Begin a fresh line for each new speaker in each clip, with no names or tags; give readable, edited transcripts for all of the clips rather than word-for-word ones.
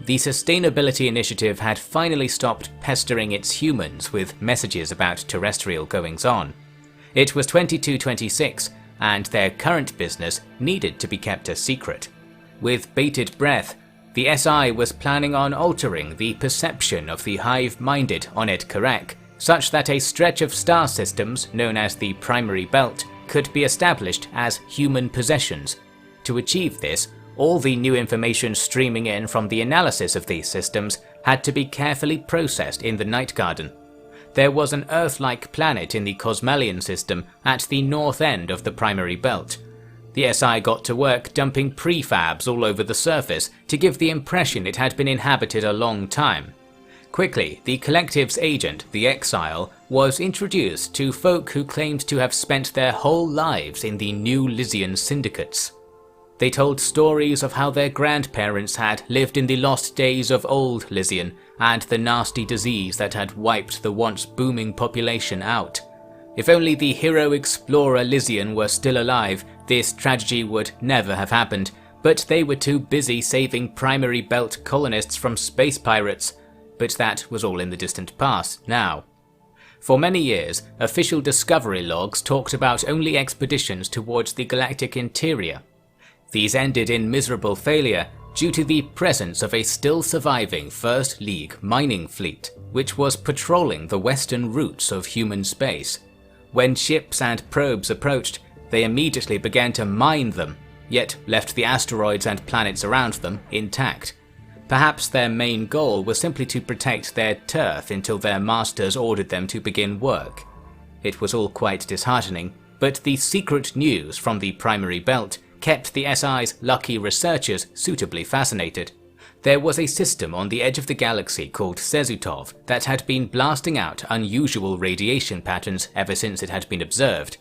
the Sustainability Initiative had finally stopped pestering its humans with messages about terrestrial goings-on. It was 2226, and their current business needed to be kept a secret. With bated breath, the SI was planning on altering the perception of the hive-minded Oned Karek, such that a stretch of star systems known as the Primary Belt could be established as human possessions. To achieve this, all the new information streaming in from the analysis of these systems had to be carefully processed in the Night Garden. There was an Earth-like planet in the Cosmalian system at the north end of the Primary Belt. The SI got to work dumping prefabs all over the surface to give the impression it had been inhabited a long time. Quickly, the Collective's agent, the Exile, was introduced to folk who claimed to have spent their whole lives in the New Lysian syndicates. They told stories of how their grandparents had lived in the lost days of Old Lysian and the nasty disease that had wiped the once booming population out. If only the hero explorer Lysian were still alive, this tragedy would never have happened, but they were too busy saving Primary Belt colonists from space pirates. But that was all in the distant past now. For many years, official discovery logs talked about only expeditions towards the galactic interior. These ended in miserable failure due to the presence of a still surviving First League mining fleet, which was patrolling the western routes of human space. When ships and probes approached, they immediately began to mine them, yet left the asteroids and planets around them intact. Perhaps their main goal was simply to protect their turf until their masters ordered them to begin work. It was all quite disheartening, but the secret news from the Primary Belt kept the SI's lucky researchers suitably fascinated. There was a system on the edge of the galaxy called Sezutov that had been blasting out unusual radiation patterns ever since it had been observed.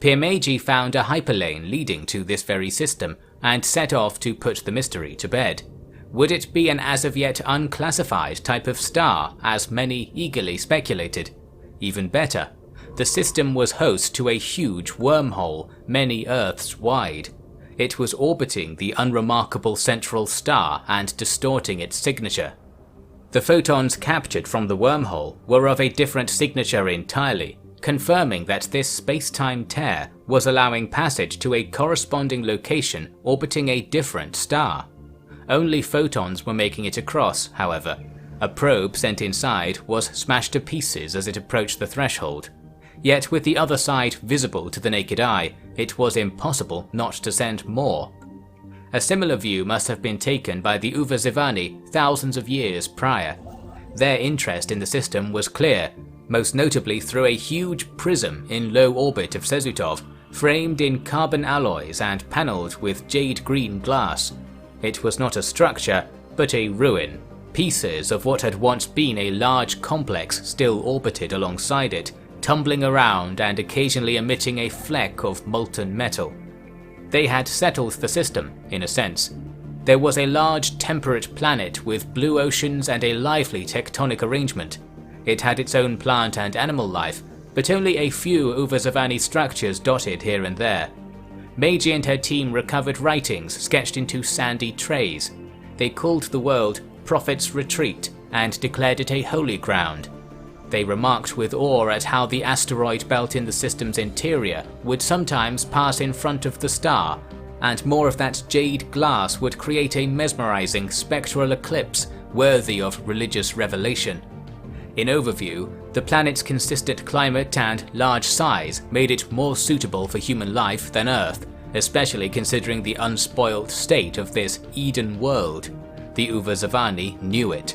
Pirmeji found a hyperlane leading to this very system and set off to put the mystery to bed. Would it be an as-of-yet unclassified type of star, as many eagerly speculated? Even better, the system was host to a huge wormhole, many Earths wide. It was orbiting the unremarkable central star and distorting its signature. The photons captured from the wormhole were of a different signature entirely, confirming that this space-time tear was allowing passage to a corresponding location orbiting a different star. Only photons were making it across, however. A probe sent inside was smashed to pieces as it approached the threshold. Yet with the other side visible to the naked eye, it was impossible not to send more. A similar view must have been taken by the Uvazivani thousands of years prior. Their interest in the system was clear, most notably through a huge prism in low orbit of Sezutov, framed in carbon alloys and panelled with jade green glass. It was not a structure, but a ruin. Pieces of what had once been a large complex still orbited alongside it, tumbling around and occasionally emitting a fleck of molten metal. They had settled the system, in a sense. There was a large temperate planet with blue oceans and a lively tectonic arrangement. It had its own plant and animal life, but only a few Uvazivani structures dotted here and there. Meiji and her team recovered writings sketched into sandy trays. They called the world Prophet's Retreat and declared it a holy ground. They remarked with awe at how the asteroid belt in the system's interior would sometimes pass in front of the star, and more of that jade glass would create a mesmerizing spectral eclipse worthy of religious revelation. In overview, the planet's consistent climate and large size made it more suitable for human life than Earth, especially considering the unspoilt state of this Eden world. The Uvazivani knew it.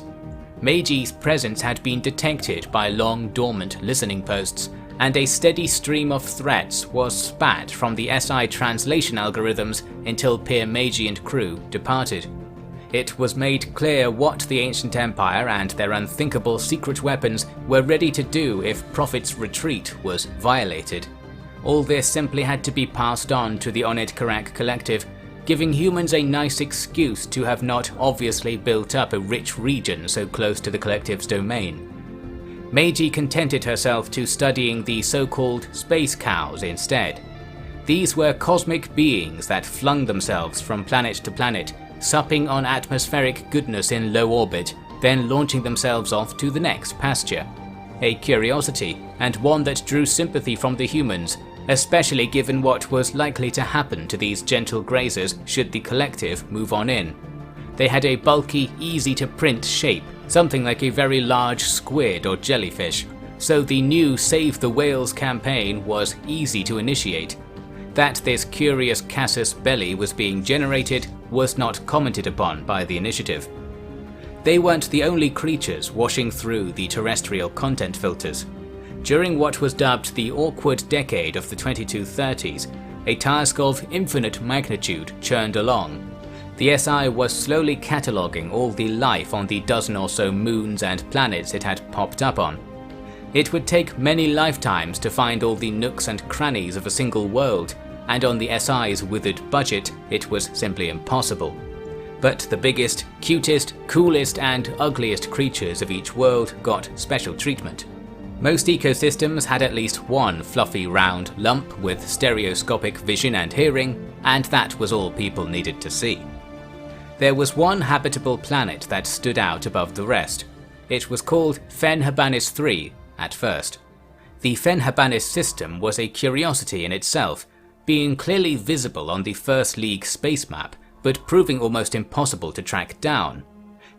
Meiji's presence had been detected by long dormant listening posts, and a steady stream of threats was spat from the SI translation algorithms until Meiji and crew departed. It was made clear what the Ancient Empire and their unthinkable secret weapons were ready to do if Prophet's Retreat was violated. All this simply had to be passed on to the Oned Karek Collective, giving humans a nice excuse to have not obviously built up a rich region so close to the Collective's domain. Meiji contented herself to studying the so-called space cows instead. These were cosmic beings that flung themselves from planet to planet, supping on atmospheric goodness in low orbit, then launching themselves off to the next pasture. A curiosity, and one that drew sympathy from the humans, especially given what was likely to happen to these gentle grazers should the collective move on in. They had a bulky, easy-to-print shape, something like a very large squid or jellyfish, so the new Save the Whales campaign was easy to initiate. That this curious casus belli was being generated was not commented upon by the initiative. They weren't the only creatures washing through the terrestrial content filters. During what was dubbed the awkward decade of the 2230s, a task of infinite magnitude churned along. The SI was slowly cataloguing all the life on the dozen or so moons and planets it had popped up on. It would take many lifetimes to find all the nooks and crannies of a single world, and on the SI's withered budget, it was simply impossible. But the biggest, cutest, coolest and ugliest creatures of each world got special treatment. Most ecosystems had at least one fluffy round lump with stereoscopic vision and hearing, and that was all people needed to see. There was one habitable planet that stood out above the rest. It was called Fenhabanis III at first. The Fenhabanis system was a curiosity in itself, being clearly visible on the First League space map, but proving almost impossible to track down.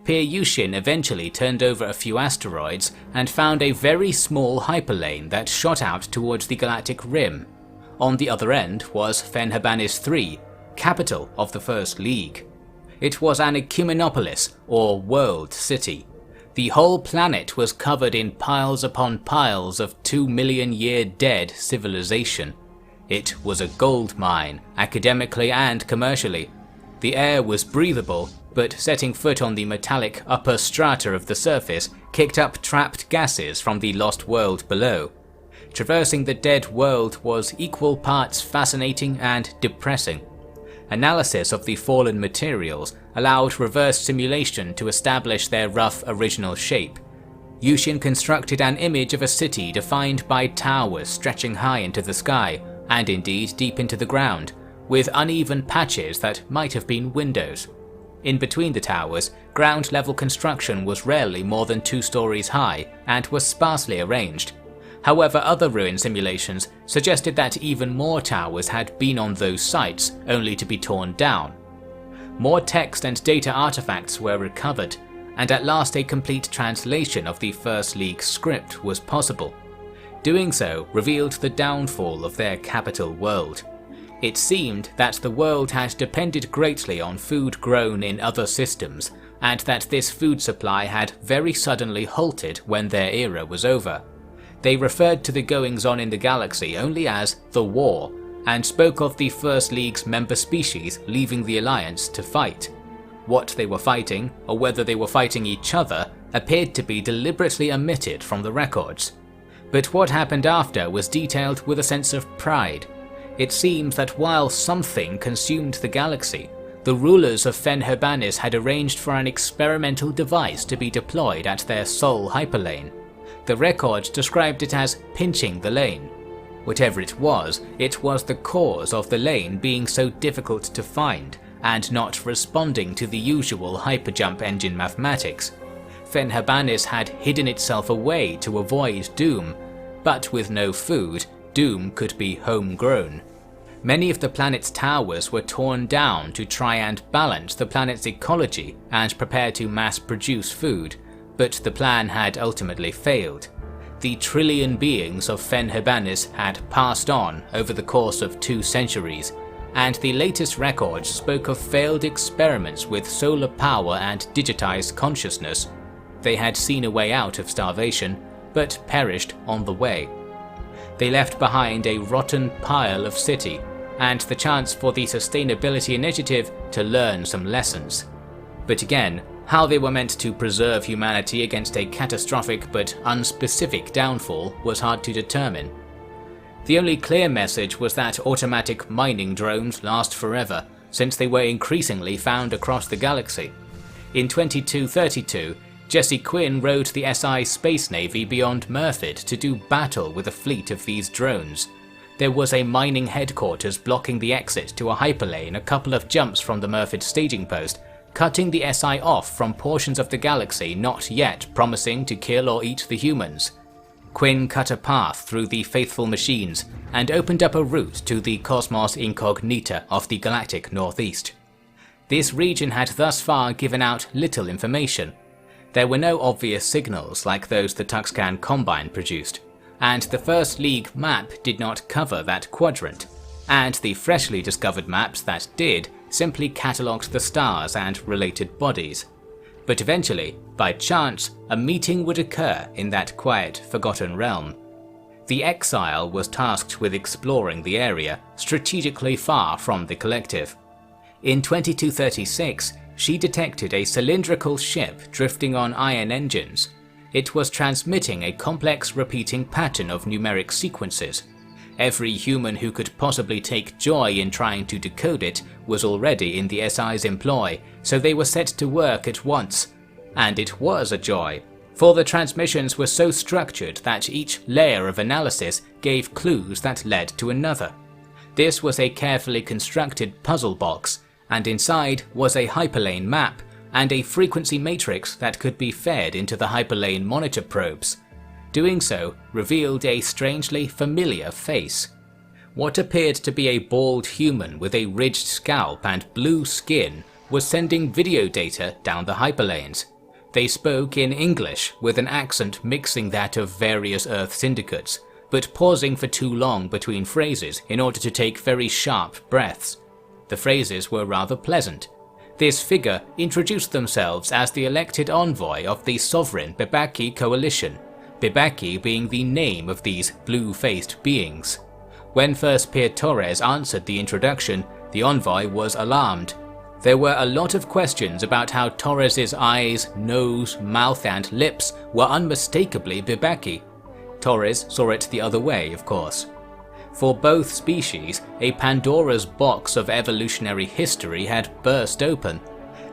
Yushin eventually turned over a few asteroids and found a very small hyperlane that shot out towards the galactic rim. On the other end was Fenhabanis III, capital of the First League. It was an ecumenopolis, or world city. The whole planet was covered in piles upon piles of 2 million year dead civilization. It was a gold mine, academically and commercially. The air was breathable, but setting foot on the metallic upper strata of the surface kicked up trapped gases from the lost world below. Traversing the dead world was equal parts fascinating and depressing. Analysis of the fallen materials allowed reverse simulation to establish their rough original shape. Yushin constructed an image of a city defined by towers stretching high into the sky, and indeed deep into the ground, with uneven patches that might have been windows. In between the towers, ground-level construction was rarely more than 2 stories high and was sparsely arranged. However, other ruin simulations suggested that even more towers had been on those sites, only to be torn down. More text and data artifacts were recovered, and at last a complete translation of the First League script was possible. Doing so revealed the downfall of their capital world. It seemed that the world had depended greatly on food grown in other systems, and that this food supply had very suddenly halted when their era was over. They referred to the goings-on in the galaxy only as the War, and spoke of the First League's member species leaving the Alliance to fight. What they were fighting, or whether they were fighting each other, appeared to be deliberately omitted from the records. But what happened after was detailed with a sense of pride. It seems that while something consumed the galaxy, the rulers of Fenhabanis had arranged for an experimental device to be deployed at their sole hyperlane. The records described it as pinching the lane. Whatever it was the cause of the lane being so difficult to find, and not responding to the usual hyperjump engine mathematics. Fenhabanis had hidden itself away to avoid doom, but with no food, doom could be homegrown. Many of the planet's towers were torn down to try and balance the planet's ecology and prepare to mass-produce food, but the plan had ultimately failed. The trillion beings of Fenhabanis had passed on over the course of 2 centuries, and the latest records spoke of failed experiments with solar power and digitized consciousness. They had seen a way out of starvation, but perished on the way. They left behind a rotten pile of city, and the chance for the Sustainability Initiative to learn some lessons. But again, how they were meant to preserve humanity against a catastrophic but unspecific downfall was hard to determine. The only clear message was that automatic mining drones last forever, since they were increasingly found across the galaxy. In 2232, Jesse Quinn rode the SI Space Navy beyond Murfid to do battle with a fleet of these drones. There was a mining headquarters blocking the exit to a hyperlane a couple of jumps from the Murfid staging post, cutting the SI off from portions of the galaxy not yet promising to kill or eat the humans. Quinn cut a path through the faithful machines and opened up a route to the Cosmos Incognita of the galactic northeast. This region had thus far given out little information. There were no obvious signals like those the Tuxcan Combine produced, and the First League map did not cover that quadrant, and the freshly discovered maps that did simply catalogued the stars and related bodies. But eventually, by chance, a meeting would occur in that quiet, forgotten realm. The Exile was tasked with exploring the area, strategically far from the Collective. In 2236, she detected a cylindrical ship drifting on ion engines. It was transmitting a complex repeating pattern of numeric sequences. Every human who could possibly take joy in trying to decode it was already in the SI's employ, so they were set to work at once. And it was a joy, for the transmissions were so structured that each layer of analysis gave clues that led to another. This was a carefully constructed puzzle box, and inside was a hyperlane map and a frequency matrix that could be fed into the hyperlane monitor probes. Doing so revealed a strangely familiar face. What appeared to be a bald human with a ridged scalp and blue skin was sending video data down the hyperlanes. They spoke in English with an accent mixing that of various Earth syndicates, but pausing for too long between phrases in order to take very sharp breaths. The phrases were rather pleasant. This figure introduced themselves as the elected envoy of the sovereign Bebaki coalition, Bebaki being the name of these blue-faced beings. When First Peer Torres answered the introduction, the envoy was alarmed. There were a lot of questions about how Torres's eyes, nose, mouth and lips were unmistakably Bebaki. Torres saw it the other way, of course. For both species, a Pandora's box of evolutionary history had burst open.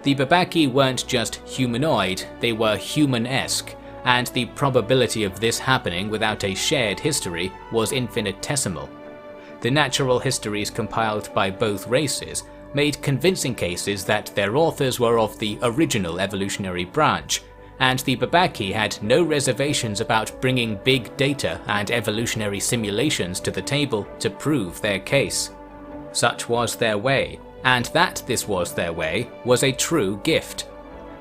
The Bebaki weren't just humanoid, they were human-esque, and the probability of this happening without a shared history was infinitesimal. The natural histories compiled by both races made convincing cases that their authors were of the original evolutionary branch, and the Bebaki had no reservations about bringing big data and evolutionary simulations to the table to prove their case. Such was their way, and that this was their way was a true gift.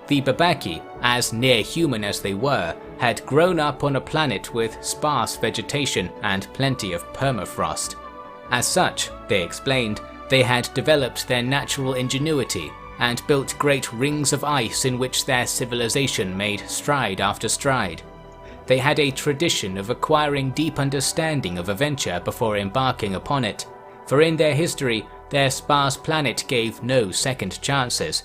The Bebaki, as near human as they were, had grown up on a planet with sparse vegetation and plenty of permafrost. As such, they explained, they had developed their natural ingenuity and built great rings of ice in which their civilization made stride after stride. They had a tradition of acquiring deep understanding of a venture before embarking upon it, for in their history, their sparse planet gave no second chances.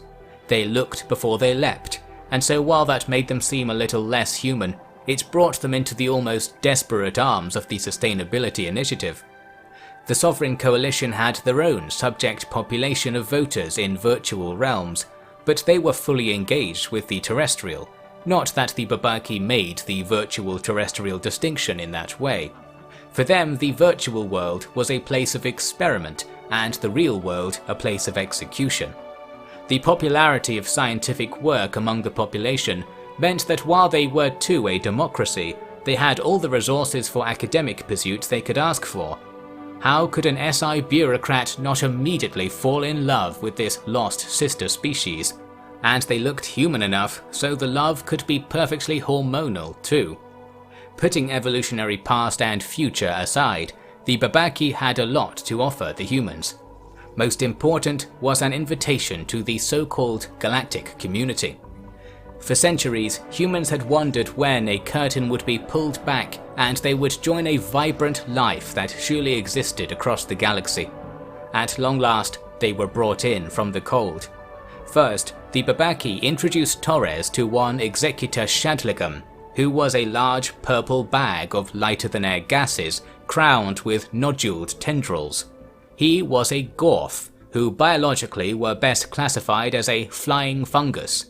They looked before they leapt, and so while that made them seem a little less human, it brought them into the almost desperate arms of the Sustainability Initiative. The Sovereign Coalition had their own subject population of voters in virtual realms, but they were fully engaged with the terrestrial, not that the Bebaki made the virtual terrestrial distinction in that way. For them, the virtual world was a place of experiment, and the real world a place of execution. The popularity of scientific work among the population meant that while they were too a democracy, they had all the resources for academic pursuits they could ask for. How could an SI bureaucrat not immediately fall in love with this lost sister species? And they looked human enough, so the love could be perfectly hormonal too. Putting evolutionary past and future aside, the Bebaki had a lot to offer the humans. Most important was an invitation to the so-called Galactic community. For centuries, humans had wondered when a curtain would be pulled back and they would join a vibrant life that surely existed across the galaxy. At long last, they were brought in from the cold. First, the Bebaki introduced Torres to one Executor Shadligam, who was a large purple bag of lighter-than-air gases crowned with noduled tendrils. He was a Gorf, who biologically were best classified as a flying fungus.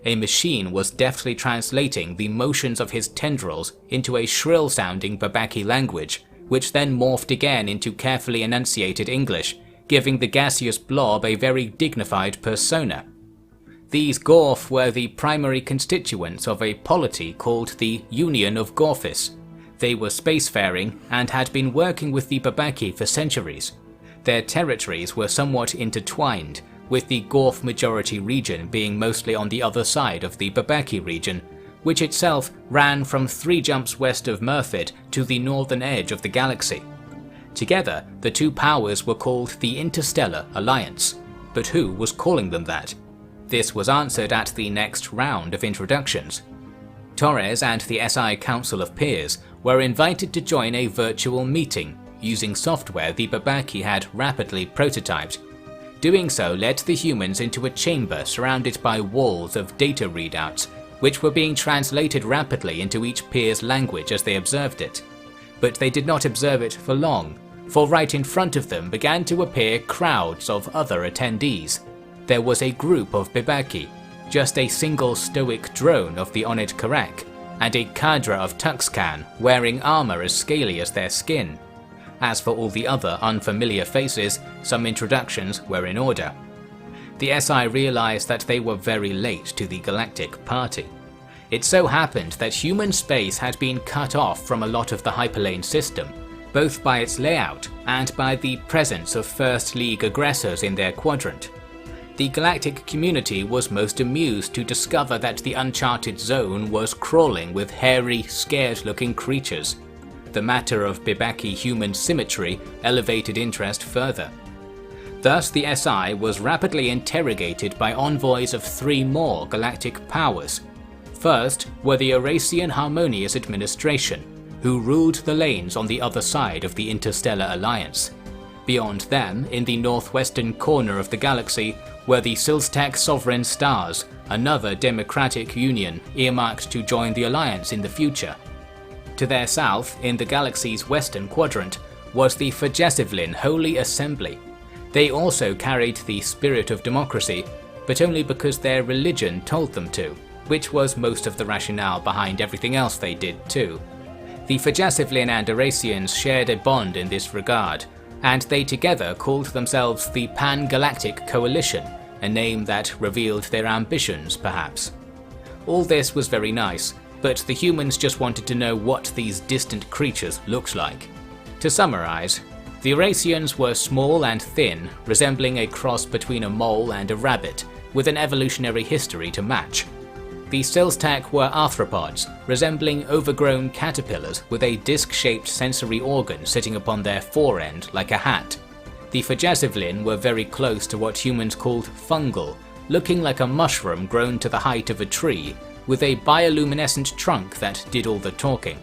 A machine was deftly translating the motions of his tendrils into a shrill-sounding Bebaki language, which then morphed again into carefully enunciated English, giving the gaseous blob a very dignified persona. These Gorf were the primary constituents of a polity called the Union of Gorfis. They were spacefaring and had been working with the Babaki for centuries. Their territories were somewhat intertwined, with the Gorf majority region being mostly on the other side of the Babaki region, which itself ran from 3 jumps west of Murfit to the northern edge of the galaxy. Together, the two powers were called the Interstellar Alliance. But who was calling them that? This was answered at the next round of introductions. Torres and the SI Council of Peers were invited to join a virtual meeting using software the Babaki had rapidly prototyped. Doing so led the humans into a chamber surrounded by walls of data readouts, which were being translated rapidly into each peer's language as they observed it. But they did not observe it for long, for right in front of them began to appear crowds of other attendees. There was a group of Babaki, just a single stoic drone of the Onid Karak, and a cadre of Tuxcan wearing armor as scaly as their skin. As for all the other unfamiliar faces, some introductions were in order. The SI realized that they were very late to the Galactic party. It so happened that human space had been cut off from a lot of the hyperlane system, both by its layout and by the presence of First League aggressors in their quadrant. The Galactic community was most amused to discover that the uncharted zone was crawling with hairy, scared-looking creatures. The matter of Babaki human symmetry elevated interest further. Thus the SI was rapidly interrogated by envoys of 3 more galactic powers. First were the Eurasian Harmonious Administration, who ruled the lanes on the other side of the Interstellar Alliance. Beyond them, in the northwestern corner of the galaxy, were the Silstek Sovereign Stars, another democratic union earmarked to join the alliance in the future. To their south, in the galaxy's western quadrant, was the Fajesivlin Holy Assembly. They also carried the spirit of democracy, but only because their religion told them to, which was most of the rationale behind everything else they did too. The Fajesivlin and Eurasians shared a bond in this regard, and they together called themselves the Pan-Galactic Coalition, a name that revealed their ambitions perhaps. All this was very nice, but the humans just wanted to know what these distant creatures looked like. To summarize, the Eurasians were small and thin, resembling a cross between a mole and a rabbit, with an evolutionary history to match. The Silstek were arthropods, resembling overgrown caterpillars with a disc-shaped sensory organ sitting upon their forend like a hat. The Fajesivlin were very close to what humans called fungal, looking like a mushroom grown to the height of a tree, with a bioluminescent trunk that did all the talking.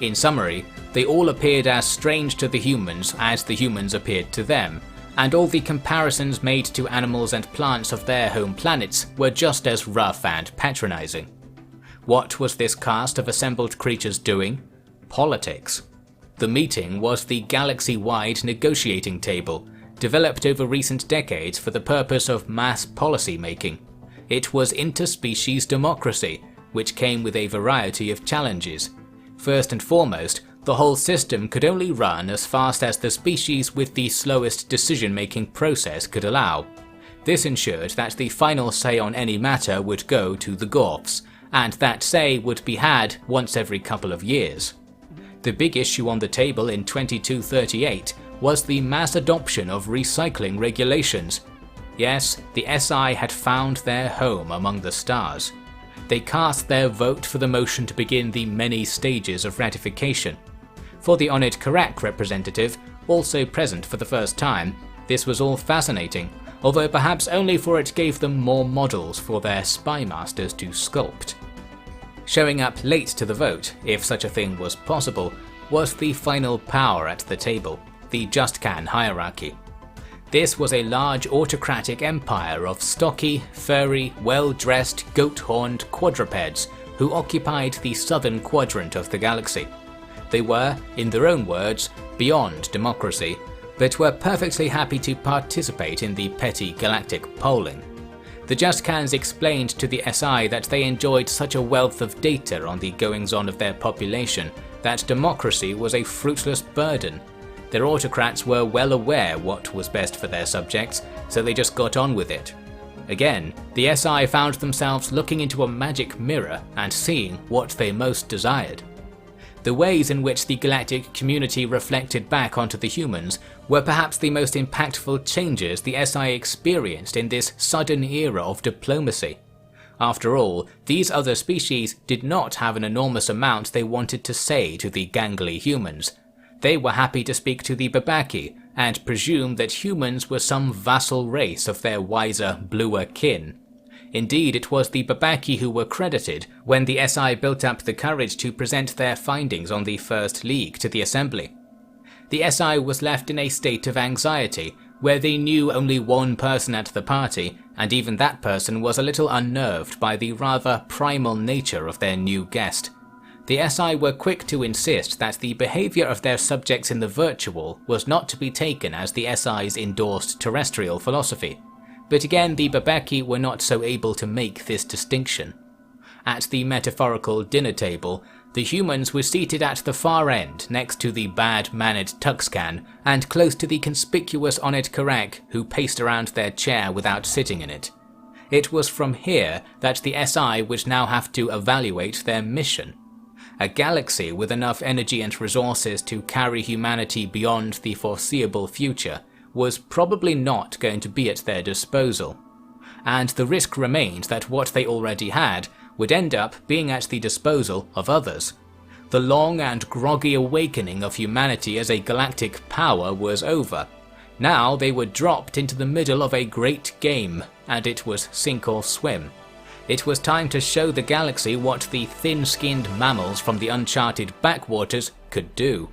In summary, they all appeared as strange to the humans as the humans appeared to them, and all the comparisons made to animals and plants of their home planets were just as rough and patronizing. What was this cast of assembled creatures doing? Politics. The meeting was the galaxy-wide negotiating table, developed over recent decades for the purpose of mass policy making. It was interspecies democracy, which came with a variety of challenges. First and foremost, the whole system could only run as fast as the species with the slowest decision-making process could allow. This ensured that the final say on any matter would go to the Gorfs, and that say would be had once every couple of years. The big issue on the table in 2238 was the mass adoption of recycling regulations. Yes, the SI had found their home among the stars. They cast their vote for the motion to begin the many stages of ratification. For the Onid Karak representative, also present for the first time, this was all fascinating, although perhaps only for it gave them more models for their spy masters to sculpt. Showing up late to the vote, if such a thing was possible, was the final power at the table, the Justcan hierarchy. This was a large autocratic empire of stocky, furry, well-dressed, goat-horned quadrupeds who occupied the southern quadrant of the galaxy. They were, in their own words, beyond democracy, but were perfectly happy to participate in the petty galactic polling. The Justcans explained to the SI that they enjoyed such a wealth of data on the goings-on of their population that democracy was a fruitless burden. Their autocrats were well aware what was best for their subjects, so they just got on with it. Again, the SI found themselves looking into a magic mirror and seeing what they most desired. The ways in which the galactic community reflected back onto the humans were perhaps the most impactful changes the SI experienced in this sudden era of diplomacy. After all, these other species did not have an enormous amount they wanted to say to the gangly humans. They were happy to speak to the Babaki and presume that humans were some vassal race of their wiser, bluer kin. Indeed, it was the Babaki who were credited when the SI built up the courage to present their findings on the First League to the Assembly. The SI was left in a state of anxiety, where they knew only one person at the party, and even that person was a little unnerved by the rather primal nature of their new guest. The SI were quick to insist that the behaviour of their subjects in the virtual was not to be taken as the SI's endorsed terrestrial philosophy. But again, the Babaki were not so able to make this distinction. At the metaphorical dinner table, the humans were seated at the far end next to the bad-mannered Tuxcan and close to the conspicuous Onid Karak who paced around their chair without sitting in it. It was from here that the SI would now have to evaluate their mission. A galaxy with enough energy and resources to carry humanity beyond the foreseeable future was probably not going to be at their disposal. And the risk remained that what they already had would end up being at the disposal of others. The long and groggy awakening of humanity as a galactic power was over. Now they were dropped into the middle of a great game, and it was sink or swim. It was time to show the galaxy what the thin-skinned mammals from the uncharted backwaters could do.